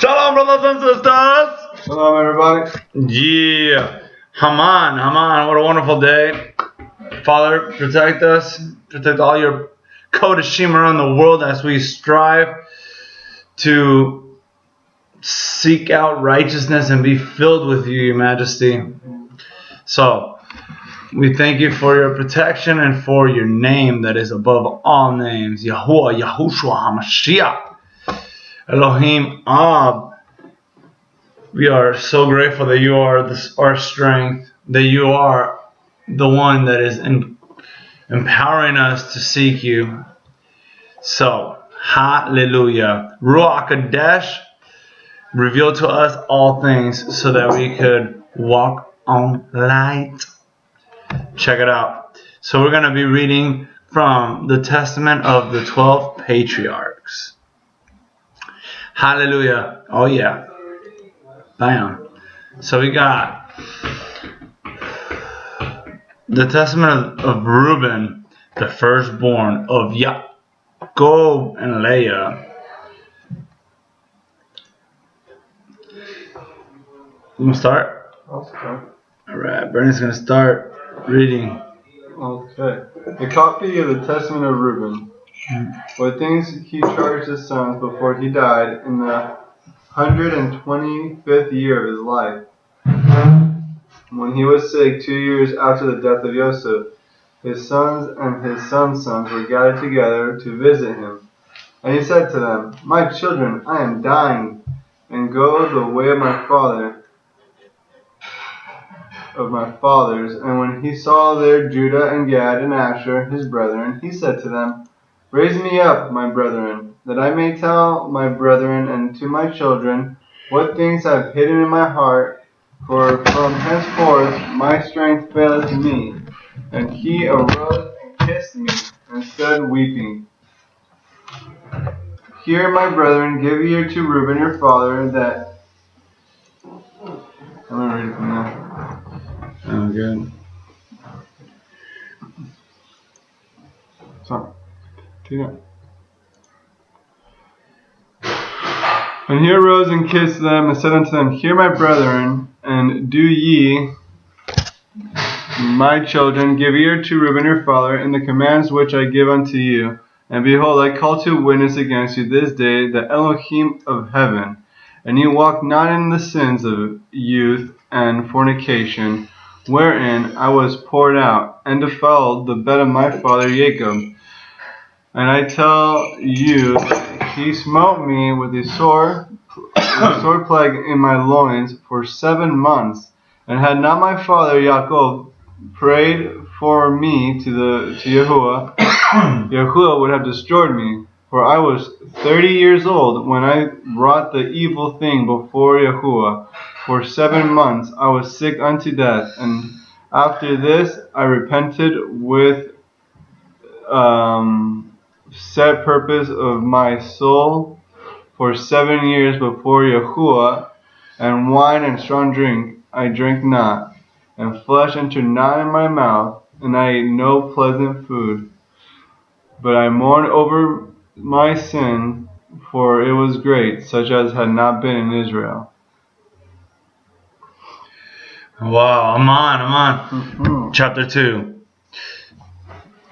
Shalom, brothers and sisters. Shalom, everybody. Yeah. Haman, what a wonderful day. Father, protect us. Protect all your Kodashim around the world as we strive to seek out righteousness and be filled with you, Your Majesty. So, we thank you for your protection and for your name that is above all names. Yahuwah, Yahushua, HaMashiach. Elohim Ab. We are so grateful that you are our strength, that you are the one that is empowering us to seek you. So, hallelujah. Ruach Kadesh revealed to us all things so that we could walk on light. Check it out. So we're going to be reading from the Testament of the 12 Patriarchs. Hallelujah. Oh yeah. Bam. So we got the Testament of Reuben, the firstborn of Jacob and Leah. You want to start? I'll start. Alright, Bernie's going to start reading. Okay. A copy of the Testament of Reuben. What things he charged his sons before he died in the 125th year of his life. When he was sick 2 years after the death of Joseph, his sons and his sons' sons were gathered together to visit him. And he said to them, "My children, I am dying, and go the way of my fathers. And when he saw there Judah and Gad and Asher, his brethren, he said to them, Raise me up, my brethren, that I may tell my brethren and to my children what things I have hidden in my heart, for from henceforth my strength faileth me. And he arose and kissed me, and stood weeping. Hear, my brethren, give ear to Reuben your father, that..." I'm going to read it from there. Oh, good. Sorry. And he arose and kissed them, and said unto them, Hear, my brethren, and do ye, my children, give ear to Reuben your father, in the commands which I give unto you. And behold, I call to witness against you this day the Elohim of heaven, and ye walk not in the sins of youth and fornication, wherein I was poured out, and defiled the bed of my father Jacob. And I tell you, he smote me with a sore plague in my loins for 7 months. And had not my father Jacob prayed for me to Yahuwah, Yahuwah would have destroyed me. For I was 30 years old when I wrought the evil thing before Yahuwah. For 7 months I was sick unto death. And after this I repented with set purpose of my soul for 7 years before Yahuwah, and wine and strong drink I drank not, and flesh entered not in my mouth, and I ate no pleasant food. But I mourned over my sin, for it was great, such as had not been in Israel. Wow, Aman. Chapter 2.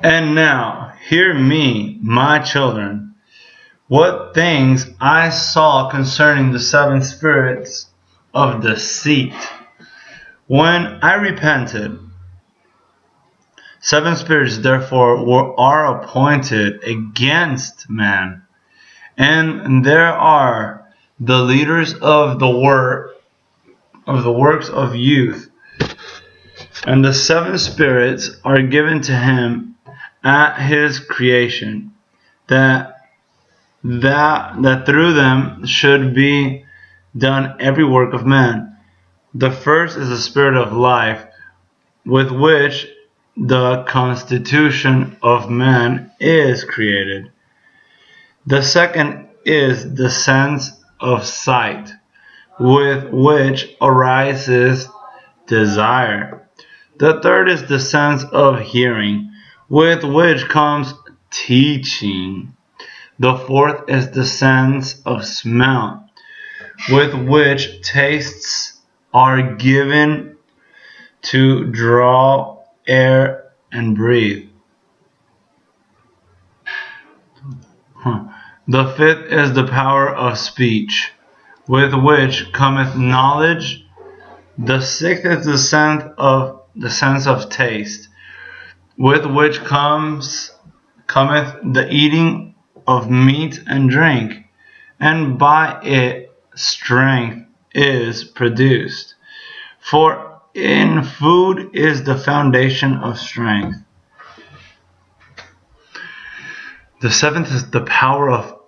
And now, hear me, my children, what things I saw concerning the 7 spirits of deceit. When I repented, 7 spirits therefore are appointed against man, and there are the leaders of the works of youth, and the 7 spirits are given to him at his creation, that through them should be done every work of man. The first is the spirit of life, with which the constitution of man is created. The second is the sense of sight, with which arises desire. The third is the sense of hearing, with which comes teaching. The fourth is the sense of smell, with which tastes are given to draw air and breathe. The fifth is the power of speech, with which cometh knowledge. The sixth is the sense of taste, with which cometh the eating of meat and drink, and by it strength is produced. For in food is the foundation of strength. The seventh is the power of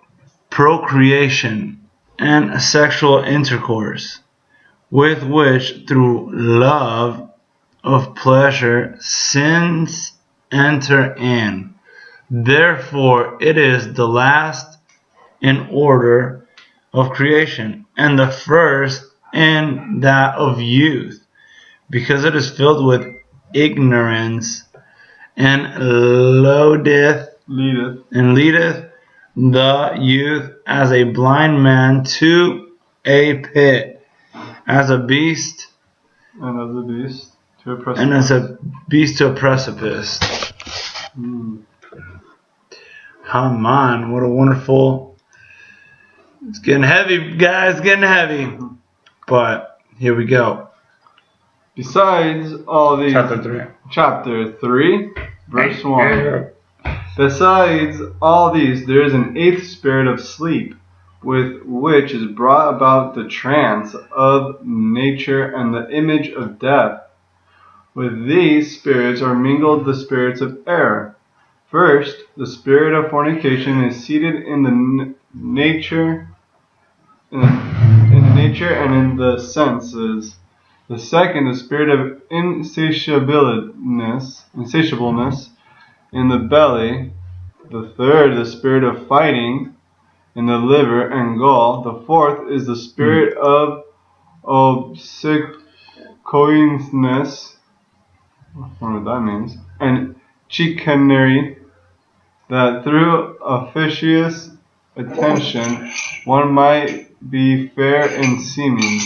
procreation and sexual intercourse, with which through love of pleasure sins enter in. Therefore it is the last in order of creation, and the first in that of youth, because it is filled with ignorance, and leadeth the youth as a blind man to a pit, as a beast, and as a beast to a precipice. Haman, what a wonderful. It's getting heavy, guys, getting heavy. But here we go. Besides all these, Chapter 3, verse 1. Besides all these, there is an eighth spirit of sleep, with which is brought about the trance of nature and the image of death. With these spirits are mingled the spirits of error. First, the spirit of fornication is seated in the nature and in the senses. The second, the spirit of insatiableness in the belly. The third, the spirit of fighting in the liver and gall. The fourth is the spirit of obsequiousness, I don't know what that means, and chicanery, that through officious attention one might be fair in seeming.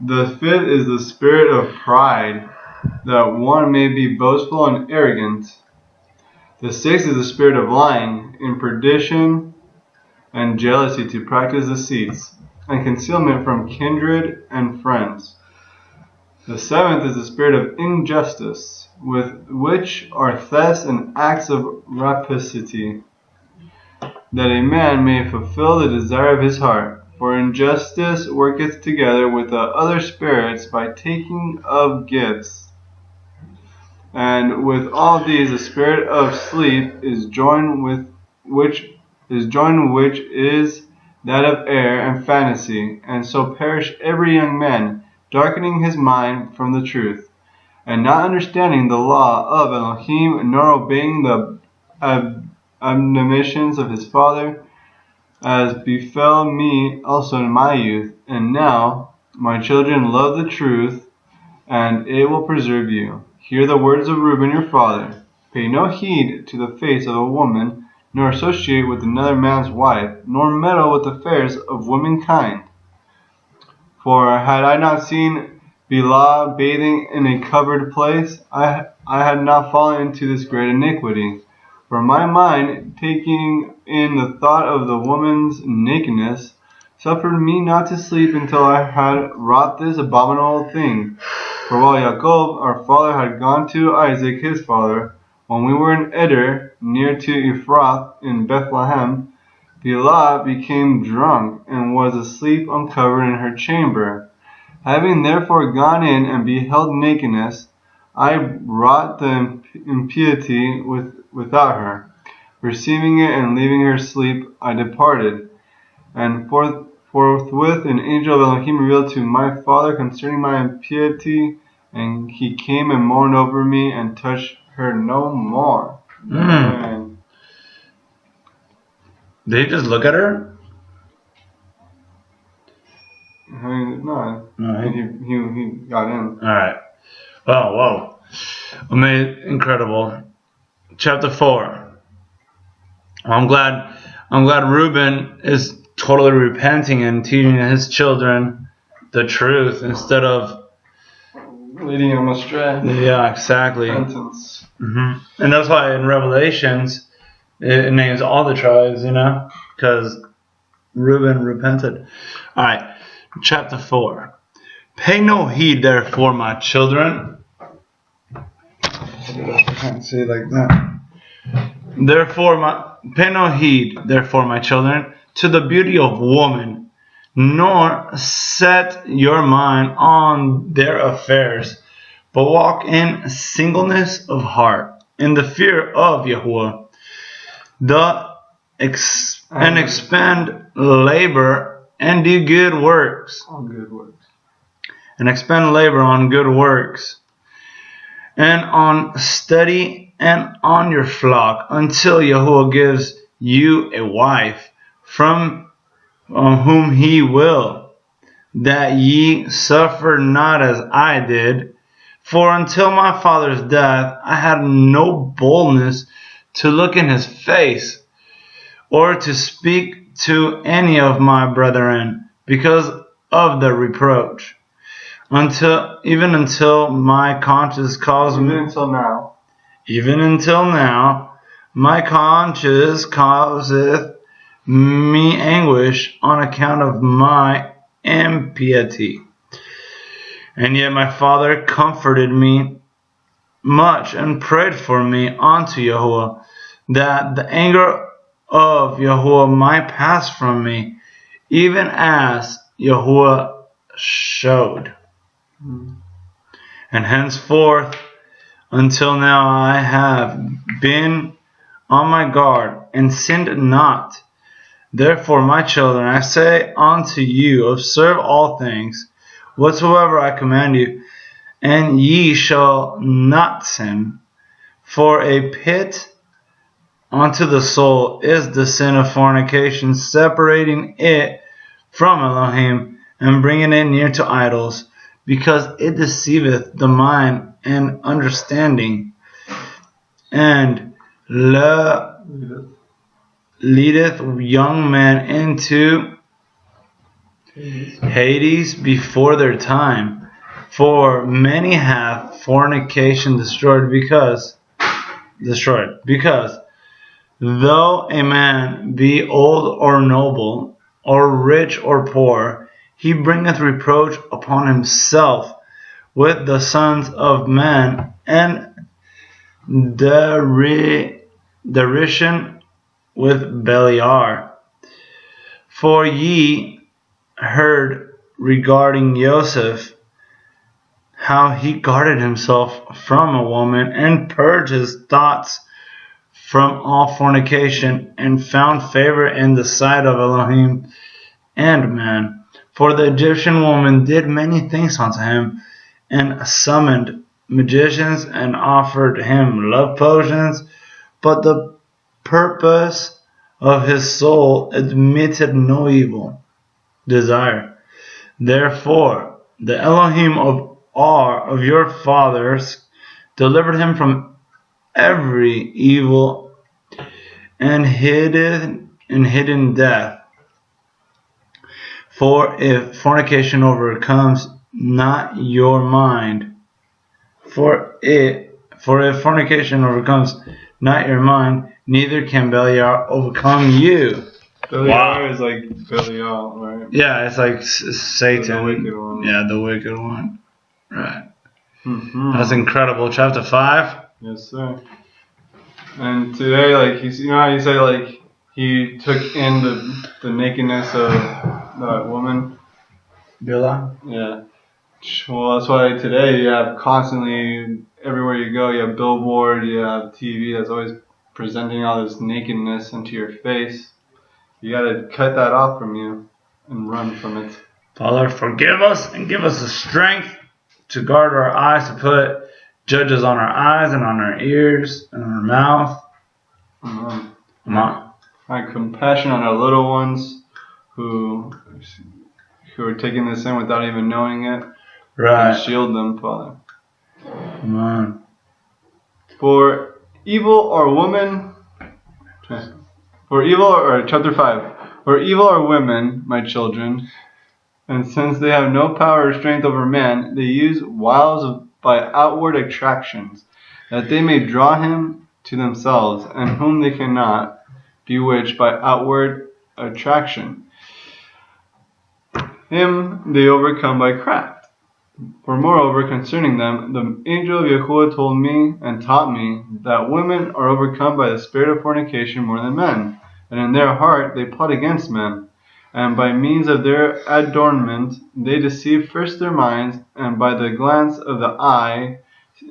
The fifth is the spirit of pride, that one may be boastful and arrogant. The sixth is the spirit of lying, in perdition and jealousy, to practice deceits, and concealment from kindred and friends. The seventh is the spirit of injustice, with which are thefts and acts of rapacity, that a man may fulfill the desire of his heart. For injustice worketh together with the other spirits by taking of gifts. And with all these the spirit of sleep is joined, which is that of error and fantasy, and so perish every young man, darkening his mind from the truth, and not understanding the law of Elohim, nor obeying the admonitions of his father, as befell me also in my youth. And now, my children, love the truth, and it will preserve you. Hear the words of Reuben your father. Pay no heed to the face of a woman, nor associate with another man's wife, nor meddle with affairs of womankind. For had I not seen Leah bathing in a covered place, I had not fallen into this great iniquity. For my mind, taking in the thought of the woman's nakedness, suffered me not to sleep until I had wrought this abominable thing. For while Jacob, our father, had gone to Isaac, his father, when we were in Eder, near to Ephrath in Bethlehem, Leah became drunk, and was asleep uncovered in her chamber. Having therefore gone in and beheld nakedness, I wrought the impiety without her. Receiving it and leaving her asleep, I departed. And forthwith an angel of Elohim revealed to my father concerning my impiety, and he came and mourned over me and touched her no more. Did he just look at her? No. He got in. Alright. Oh, whoa. Incredible. Chapter 4. I'm glad Reuben is totally repenting and teaching his children the truth instead of leading them astray. Yeah, exactly. Repentance. And that's why in Revelations it names all the tribes, because Reuben repented. All right, chapter 4. Pay no heed, therefore, my children. I can't say it like that. Pay no heed, therefore, my children, to the beauty of woman, nor set your mind on their affairs, but walk in singleness of heart, in the fear of Yahuwah, and expend labor and do good works. On good works. And expend labor on good works, and on study and on your flock, until Yahuwah gives you a wife from whom he will, that ye suffer not as I did. For until my father's death I had no boldness to look in his face, or to speak to any of my brethren, because of the reproach. Even until my conscience caused me. Even until now, my conscience causeth me anguish on account of my impiety. And yet my father comforted me much and prayed for me unto Yahuwah, that the anger of Yahuwah might pass from me, even as Yahuwah showed. And henceforth until now I have been on my guard and sinned not. Therefore, my children, I say unto you, observe all things whatsoever I command you, and ye shall not sin. For a pit unto the soul is the sin of fornication, separating it from Elohim and bringing it near to idols, because it deceiveth the mind and understanding, and leadeth young men into Hades before their time. For many hath fornication destroyed, because though a man be old or noble, or rich or poor, he bringeth reproach upon himself with the sons of men, and derision with Beliar. For ye heard regarding Joseph, how he guarded himself from a woman, and purged his thoughts from all fornication, and found favor in the sight of Elohim and man. For the Egyptian woman did many things unto him, and summoned magicians, and offered him love potions, but the purpose of his soul admitted no evil desire. Therefore the Elohim of your fathers delivered him from every evil and hidden death. For if fornication overcomes not your mind, if fornication overcomes not your mind, neither can Beliar overcome you. Beliar is like Belial, right? Yeah, it's like Satan. The wicked one. Yeah, the wicked one. Right. That's incredible. Chapter 5. Yes, sir. And today, like how you say, like he took in the nakedness of that woman. Bila. Yeah. Well, that's why today you have constantly, everywhere you go, you have billboard, you have TV that's always presenting all this nakedness into your face. You gotta cut that off from you and run from it. Father, forgive us and give us the strength to guard our eyes, to put judges on our eyes and on our ears and on our mouth. Amen. Have compassion on our little ones who are taking this in without even knowing it. Right. And shield them, Father. Amen. For evil or chapter 5. For evil are women, my children, and since they have no power or strength over man, they use wiles by outward attractions, that they may draw him to themselves, and whom they cannot bewitch by outward attraction. Him they overcome by craft. For moreover, concerning them, the angel of Yahuwah told me and taught me that women are overcome by the spirit of fornication more than men, and in their heart they plot against men. And by means of their adornment they deceive first their minds, and by the glance of the eye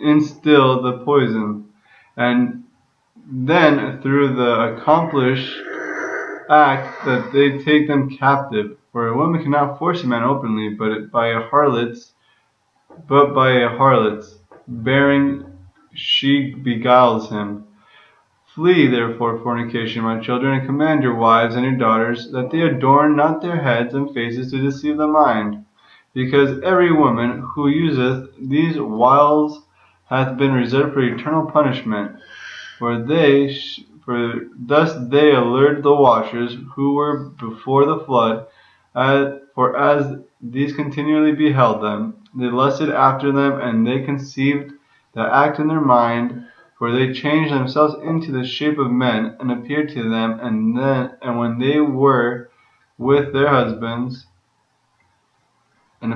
instill the poison. And then through the accomplished act that they take them captive. For a woman cannot force a man openly, but by a harlot's bearing she beguiles him. Flee therefore fornication, my children, and command your wives and your daughters that they adorn not their heads and faces to deceive the mind. Because every woman who useth these wiles hath been reserved for eternal punishment. For thus they allured the watchers who were before the flood. For as these continually beheld them, they lusted after them, and they conceived the act in their mind. For they changed themselves into the shape of men, and appeared to them, and when they were with their husbands, and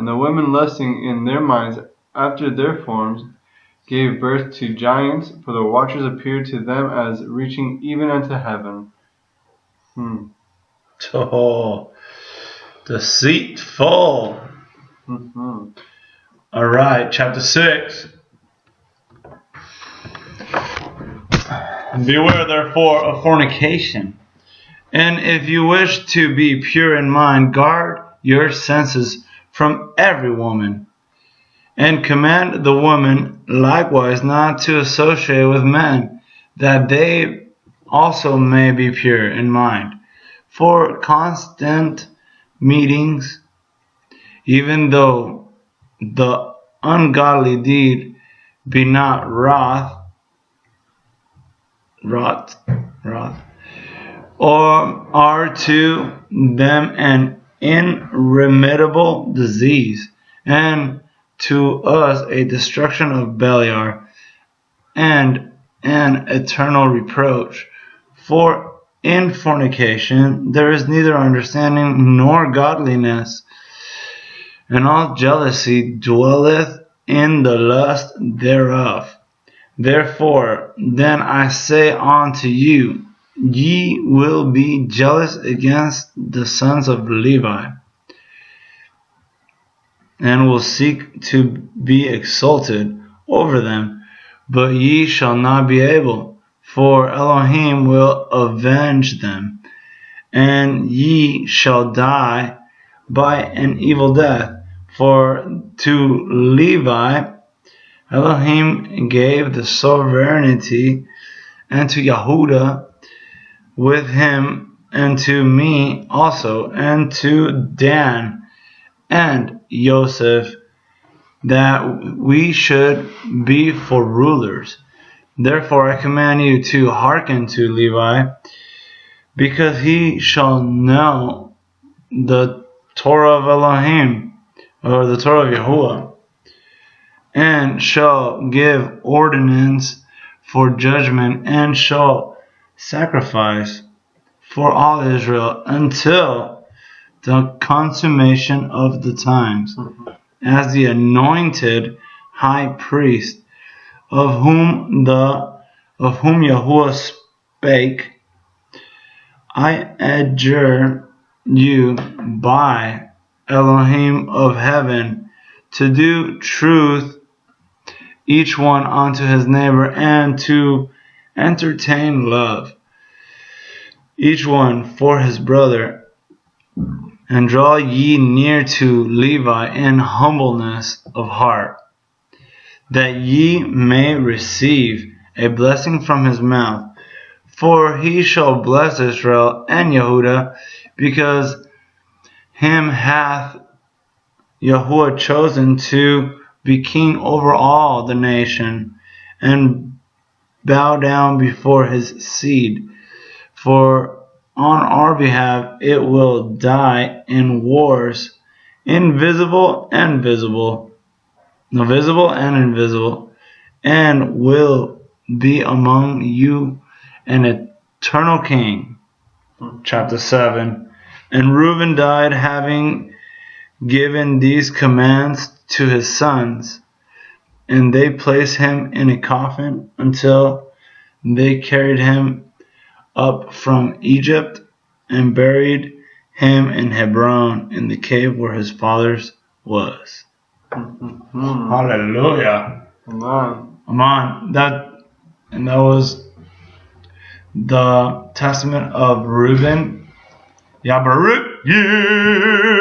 the women lusting in their minds after their forms, gave birth to giants, for the watchers appeared to them as reaching even unto heaven. Oh, deceitful. All right, chapter 6. Beware therefore of fornication. And if you wish to be pure in mind, guard your senses from every woman. And command the woman likewise not to associate with men, that they also may be pure in mind. For constant meetings, even though the ungodly deed be not wrath, or are to them an irremediable disease, and to us a destruction of Beliar, and an eternal reproach. For in fornication there is neither understanding nor godliness, and all jealousy dwelleth in the lust thereof. Therefore then I say unto you, ye will be jealous against the sons of Levi, and will seek to be exalted over them, but ye shall not be able, for Elohim will avenge them, and ye shall die by an evil death. For to Levi Elohim gave the sovereignty, and to Yehuda with him, and to me also, and to Dan and Joseph, that we should be for rulers. Therefore I command you to hearken to Levi, because he shall know the Torah of Elohim, or the Torah of Yahuwah, and shall give ordinance for judgment, and shall sacrifice for all Israel until the consummation of the times, as the anointed high priest, of whom Yahuwah spake. I adjure you by Elohim of heaven to do truth, each one unto his neighbor, and to entertain love, each one for his brother. And draw ye near to Levi in humbleness of heart, that ye may receive a blessing from his mouth. For he shall bless Israel and Yehuda, because him hath Yahuwah chosen to be king over all the nation, and bow down before his seed. For on our behalf it will die in wars, invisible and visible, no, visible and invisible, and will be among you an eternal king. Chapter 7. And Reuben died, having given these commands to his sons, and they placed him in a coffin until they carried him up from Egypt and buried him in Hebron in the cave where his father's was. Hallelujah. Amen. That was the testament of Reuben. Yabaruk. Yeah.